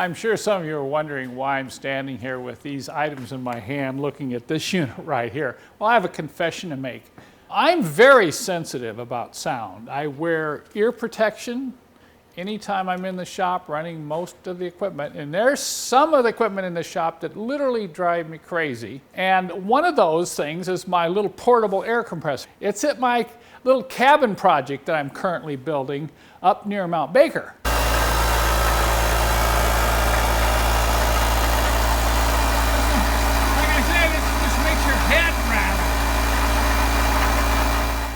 I'm sure some of you are wondering why I'm standing here with these items in my hand looking at this unit right here. Well, I have a confession to make. I'm very sensitive about sound. I wear ear protection anytime I'm in the shop running most of the equipment, and there's some of the equipment in the shop that literally drive me crazy. And one of those things is my little portable air compressor. It's at my little cabin project that I'm currently building up near Mount Baker.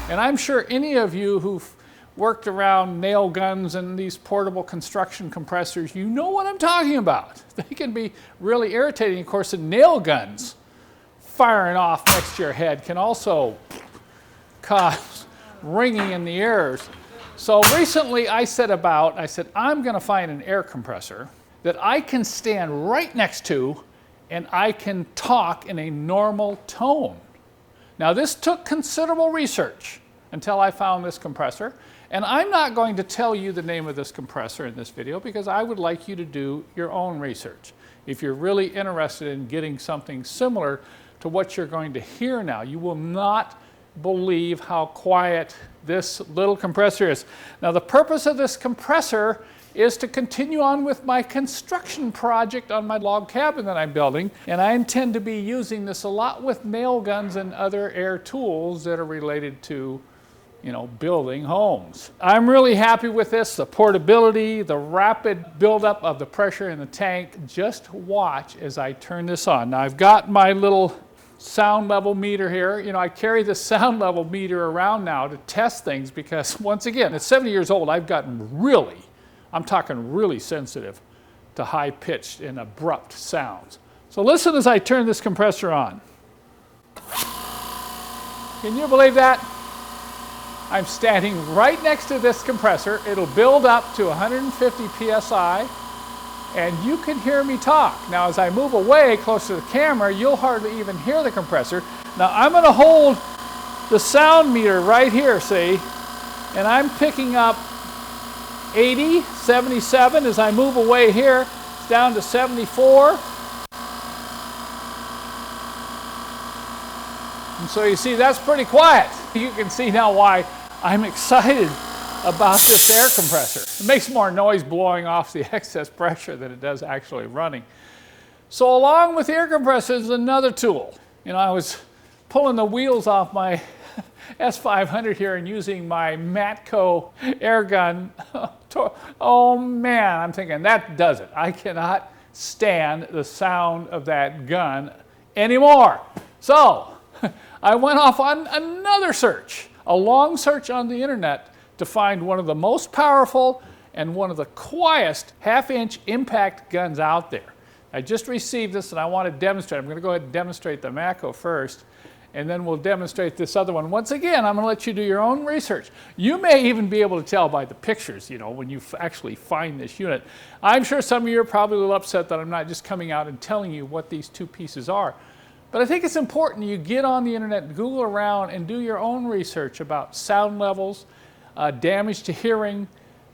And I'm sure any of you who've worked around nail guns and these portable construction compressors, you know what I'm talking about. They can be really irritating. Of course, the nail guns firing off next to your head can also cause ringing in the ears. So recently I said, I'm going to find an air compressor that I can stand right next to and I can talk in a normal tone. Now, this took considerable research until I found this compressor, and I'm not going to tell you the name of this compressor in this video because I would like you to do your own research. If you're really interested in getting something similar to what you're going to hear now, you will not believe how quiet this little compressor is. Now, the purpose of this compressor is to continue on with my construction project on my log cabin that I'm building, and I intend to be using this a lot with nail guns and other air tools that are related to, building homes. I'm really happy with this, the portability, the rapid buildup of the pressure in the tank. Just watch as I turn this on. Now, I've got my little sound level meter here. I carry this sound level meter around now to test things because, once again, at 70 years old, I've gotten I'm talking really sensitive to high-pitched and abrupt sounds. So listen as I turn this compressor on. Can you believe that? I'm standing right next to this compressor. It'll build up to 150 psi, and you can hear me talk. Now, as I move away close to the camera, you'll hardly even hear the compressor. Now, I'm going to hold the sound meter right here, see, and I'm picking up 80, 77. As I move away here, it's down to 74. And so you see, that's pretty quiet. You can see now why I'm excited about this air compressor. It makes more noise blowing off the excess pressure than it does actually running. So along with the air compressor is another tool. I was pulling the wheels off my S500 here and using my Matco air gun. Oh man, I'm thinking that does it. I cannot stand the sound of that gun anymore. So I went off on another search, a long search on the internet to find one of the most powerful and one of the quietest half-inch impact guns out there. I just received this and I want to demonstrate. I'm going to go ahead and demonstrate the Matco first, and then we'll demonstrate this other one. Once again, I'm going to let you do your own research. You may even be able to tell by the pictures, when you actually find this unit. I'm sure some of you are probably a little upset that I'm not just coming out and telling you what these two pieces are. But I think it's important you get on the internet and Google around and do your own research about sound levels, damage to hearing,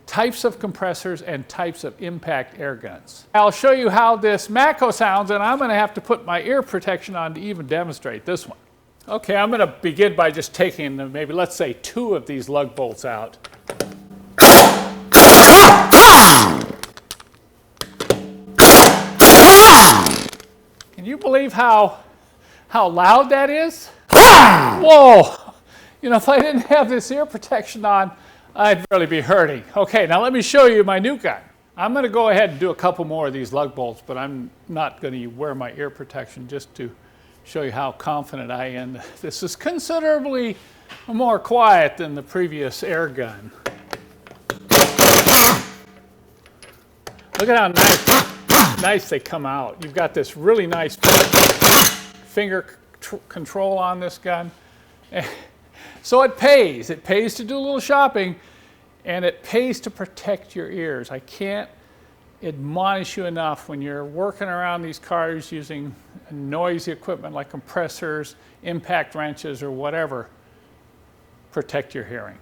types of compressors, and types of impact air guns. I'll show you how this Matco sounds, and I'm going to have to put my ear protection on to even demonstrate this one. Okay, I'm going to begin by just taking maybe, let's say, 2 of these lug bolts out. Can you believe how loud that is? Whoa! If I didn't have this ear protection on, I'd really be hurting. Okay, now let me show you my new gun. I'm going to go ahead and do a couple more of these lug bolts, but I'm not going to wear my ear protection just to show you how confident I am. This is considerably more quiet than the previous air gun. Look at how nice they come out. You've got this really nice finger control on this gun. So it pays. It pays to do a little shopping, and it pays to protect your ears. I can't admonish you enough when you're working around these cars using noisy equipment like compressors, impact wrenches, or whatever, protect your hearing.